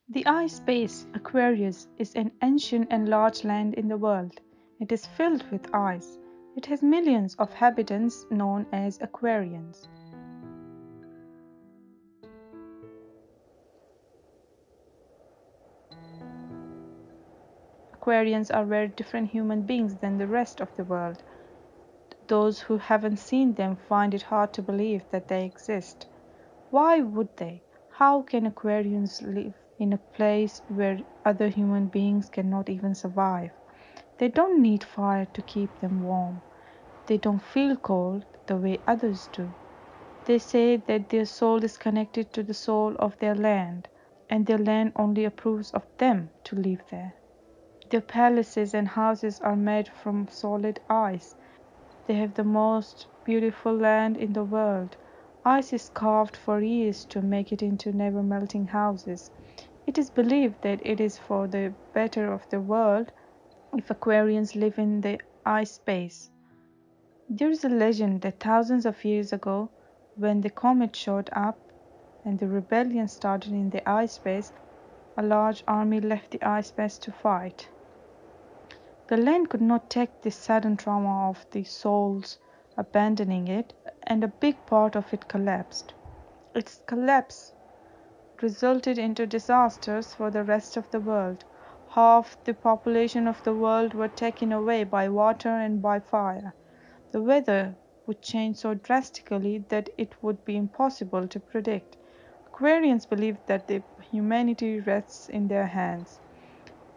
The ice base, Aquarius, is an ancient and large land in the world. It is filled with ice. It has millions of inhabitants known as Aquarians. Aquarians are very different human beings than the rest of the world. Those who haven't seen them find it hard to believe that they exist. Why would they? How can Aquarians live in a place where other human beings cannot even survive? They don't need fire to keep them warm. They don't feel cold the way others do. They say that their soul is connected to the soul of their land, and their land only approves of them to live there. Their palaces and houses are made from solid ice. They have the most beautiful land in the world. Ice is carved for years to make it into never melting houses. It is believed that it is for the better of the world if Aquarians live in the ice space. There is a legend that thousands of years ago, when the comet showed up and the rebellion started in the ice space, a large army left the ice space to fight. The land could not take the sudden trauma of the souls abandoning it, and a big part of it collapsed. Its collapse resulted into disasters for the rest of the world. Half the population of the world were taken away by water and by fire. The weather would change so drastically that it would be impossible to predict. Aquarians believe that the humanity rests in their hands.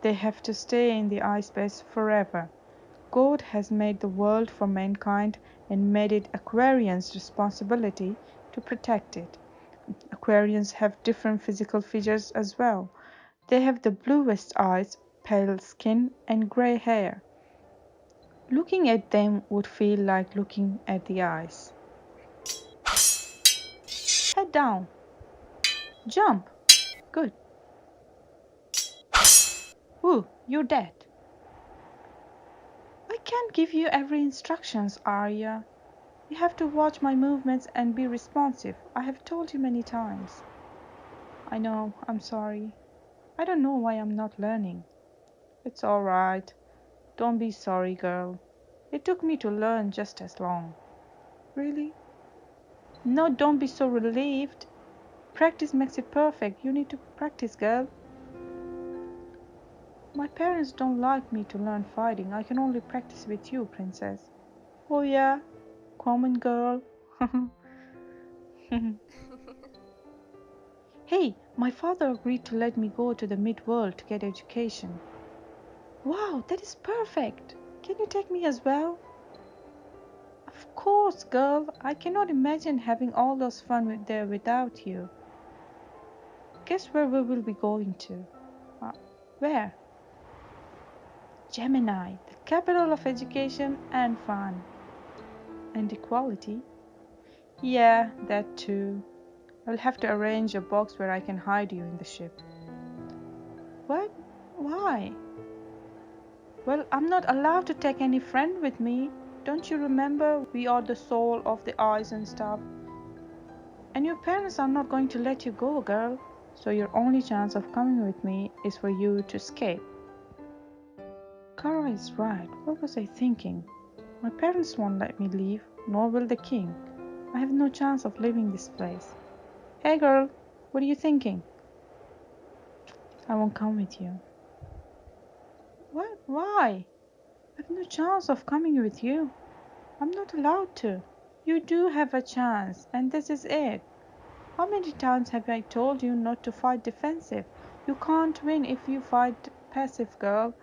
They have to stay in the ice space forever. God has made the world for mankind and made it Aquarians' responsibility to protect it. Aquarians have different physical features as well. They have the bluest eyes, pale skin, and gray hair. Looking at them would feel like looking at the ice. Head down. Jump. Good. Ooh, you're dead. I can't give you every instructions, Aria. You have to watch my movements and be responsive. I have told you many times. I know, I'm sorry. I don't know why I'm not learning. It's all right. Don't be sorry, girl. It took me to learn just as long. Really? No, don't be so relieved. Practice makes it perfect. You need to practice, girl. My parents don't like me to learn fighting. I can only practice with you, princess. Oh yeah? Common girl. Hey, my father agreed to let me go to the mid-world to get education. Wow, that is perfect. Can you take me as well? Of course, girl. I cannot imagine having all those fun there without you. Guess where we will be going to? Uh, where? Gemini, the capital of education and fun. And equality? Yeah, that too. I'll have to arrange a box where I can hide you in the ship. What? Why? Well, I'm not allowed to take any friend with me. Don't you remember? We are the soul of the eyes and stuff. And your parents are not going to let you go, girl. So your only chance of coming with me is for you to escape. Cara is right. What was I thinking? My parents won't let me leave, nor will the king. I have no chance of leaving this place. Hey girl, what are you thinking? I won't come with you. What? Why? I have no chance of coming with you. I'm not allowed to. You do have a chance, and this is it. How many times have I told you not to fight defensive? You can't win if you fight passive, girl.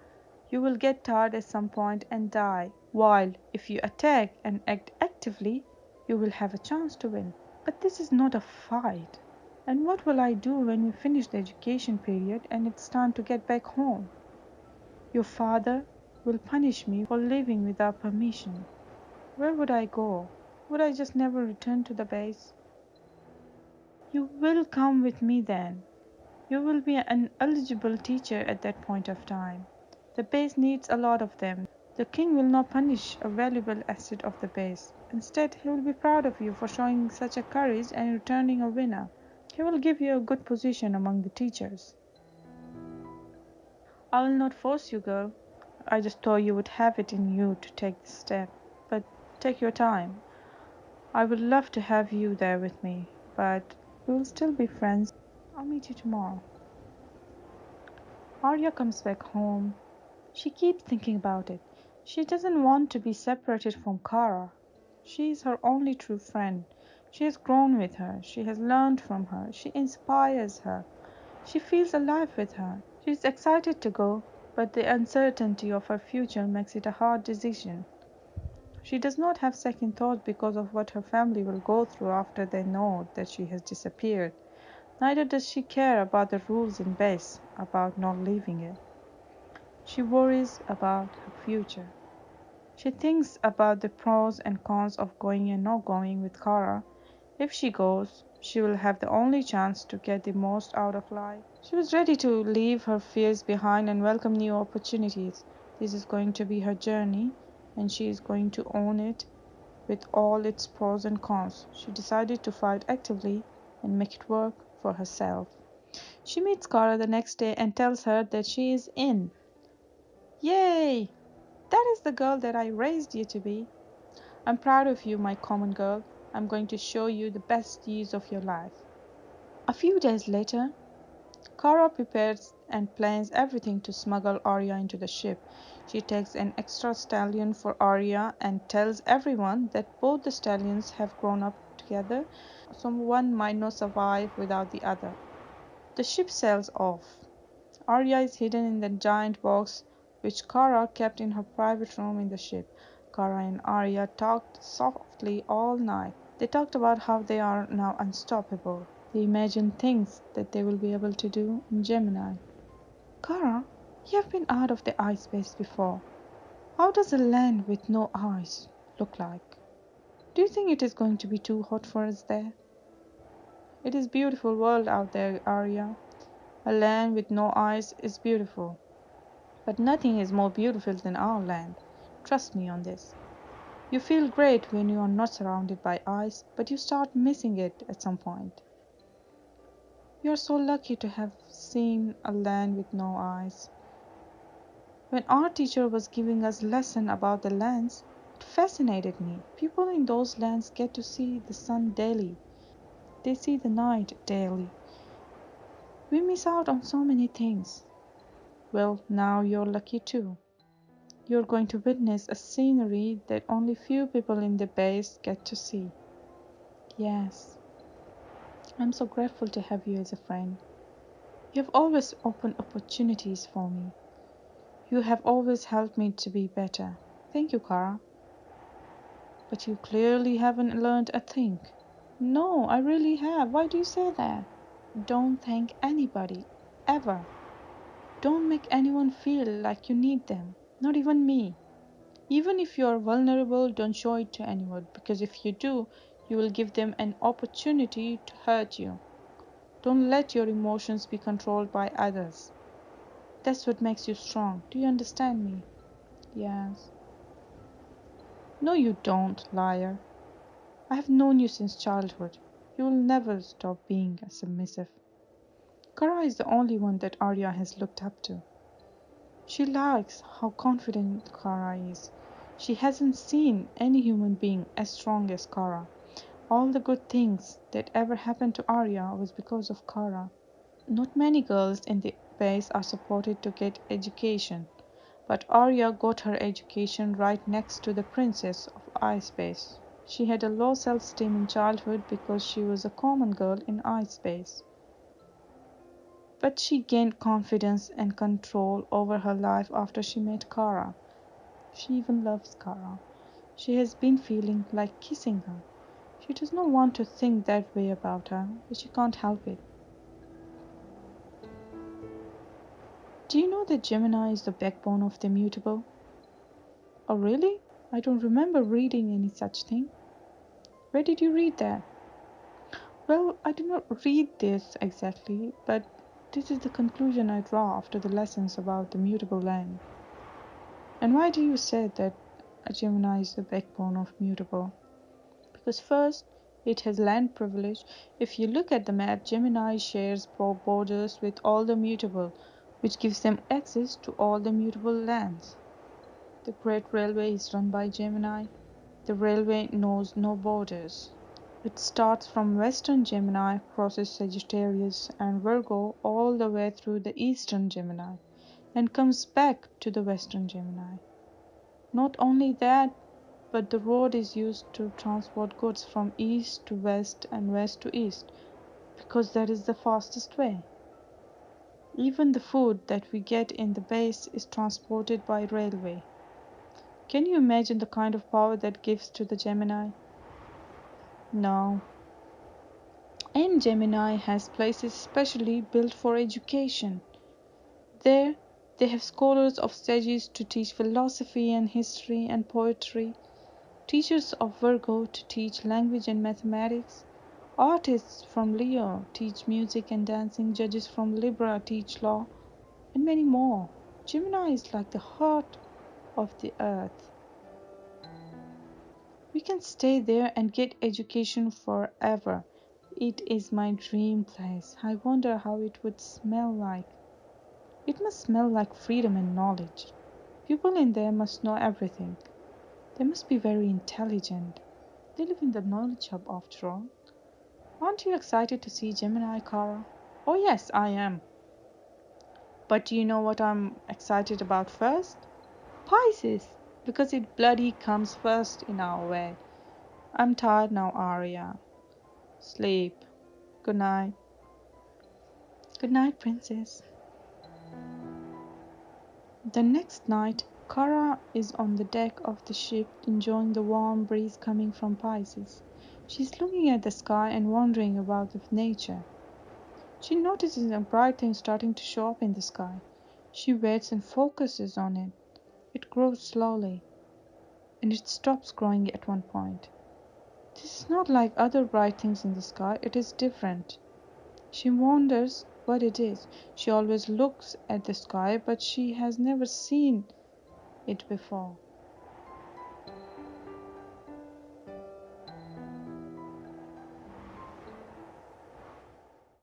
You will get tired at some point and die. While if you attack and act actively, you will have a chance to win. But this is not a fight. And what will I do when we finish the education period and it's time to get back home? Your father will punish me for leaving without permission. Where would I go? Would I just never return to the base? You will come with me then. You will be an eligible teacher at that point of time. The base needs a lot of them. The king will not punish a valuable asset of the base. Instead, he will be proud of you for showing such a courage and returning a winner. He will give you a good position among the teachers. I will not force you, girl. I just thought you would have it in you to take this step. But take your time. I would love to have you there with me, but we will still be friends. I'll meet you tomorrow. Arya comes back home. She keeps thinking about it. She doesn't want to be separated from Cara. She is her only true friend. She has grown with her. She has learned from her. She inspires her. She feels alive with her. She is excited to go, but the uncertainty of her future makes it a hard decision. She does not have second thoughts because of what her family will go through after they know that she has disappeared. Neither does she care about the rules in base, about not leaving it. She worries about her future. She thinks about the pros and cons of going and not going with Cara. If she goes, she will have the only chance to get the most out of life. She was ready to leave her fears behind and welcome new opportunities. This is going to be her journey, and she is going to own it with all its pros and cons. She decided to fight actively and make it work for herself. She meets Cara the next day and tells her that she is in. Yay! That is the girl that I raised you to be. I'm proud of you, my common girl. I'm going to show you the best years of your life. A few days later, Cara prepares and plans everything to smuggle Arya into the ship. She takes an extra stallion for Arya and tells everyone that both the stallions have grown up together, so one might not survive without the other. The ship sails off. Arya is hidden in the giant box which Cara kept in her private room in the ship. Cara and Arya talked softly all night. They talked about how they are now unstoppable. They imagined things that they will be able to do in Gemini. Cara, you have been out of the ice space before. How does a land with no ice look like? Do you think it is going to be too hot for us there? It is a beautiful world out there, Arya. A land with no ice is beautiful. But nothing is more beautiful than our land. Trust me on this. You feel great when you are not surrounded by ice, but you start missing it at some point. You are so lucky to have seen a land with no ice. When our teacher was giving us lesson about the lands, it fascinated me. People in those lands get to see the sun daily. They see the night daily. We miss out on so many things. Well, now you're lucky too. You're going to witness a scenery that only few people in the base get to see. Yes, I'm so grateful to have you as a friend. You have always opened opportunities for me. You have always helped me to be better. Thank you, Cara. But you clearly haven't learned a thing. No, I really have. Why do you say that? Don't thank anybody, ever. Don't make anyone feel like you need them, not even me. Even if you are vulnerable, don't show it to anyone, because if you do, you will give them an opportunity to hurt you. Don't let your emotions be controlled by others. That's what makes you strong. Do you understand me? Yes. No, you don't, liar. I have known you since childhood. You will never stop being submissive. Kara is the only one that Arya has looked up to. She likes how confident Kara is. She hasn't seen any human being as strong as Kara. All the good things that ever happened to Arya was because of Kara. Not many girls in the base are supported to get education, but Arya got her education right next to the princess of Ice Base. She had a low self-esteem in childhood because she was a common girl in Ice Base. But she gained confidence and control over her life after she met Kara. She even loves Kara. She has been feeling like kissing her. She does not want to think that way about her, but she can't help it. Do you know that Gemini is the backbone of the Mutable? Oh, really? I don't remember reading any such thing. Where did you read that? Well, I did not read this exactly, but this is the conclusion I draw after the lessons about the mutable land. And why do you say that a Gemini is the backbone of mutable? Because first, it has land privilege. If you look at the map, Gemini shares borders with all the mutable, which gives them access to all the mutable lands. The Great Railway is run by Gemini. The railway knows no borders. It starts from western Gemini, crosses Sagittarius and Virgo all the way through the eastern Gemini, and comes back to the western Gemini. Not only that, but the road is used to transport goods from east to west and west to east, because that is the fastest way. Even the food that we get in the base is transported by railway. Can you imagine the kind of power that gives to the Gemini? No. And Gemini has places specially built for education. There, they have scholars of sages to teach philosophy and history and poetry, teachers of Virgo to teach language and mathematics, artists from Leo teach music and dancing, judges from Libra teach law, and many more. Gemini is like the heart of the earth. We can stay there and get education forever. It is my dream place. I wonder how it would smell like. It must smell like freedom and knowledge. People in there must know everything. They must be very intelligent. They live in the knowledge hub after all. Aren't you excited to see Gemini, Cara? Oh, yes, I am. But do you know what I'm excited about first? Pisces, because it bloody comes first in our way. I'm tired now, Aria. Sleep. Good night. Good night, princess. The next night, Cara is on the deck of the ship enjoying the warm breeze coming from Pisces. She's looking at the sky and wondering about the nature. She notices a bright thing starting to show up in the sky. She waits and focuses on it. It grows slowly, and it stops growing at one point. This is not like other bright things in the sky, it is different. She wonders what it is. She always looks at the sky, but she has never seen it before.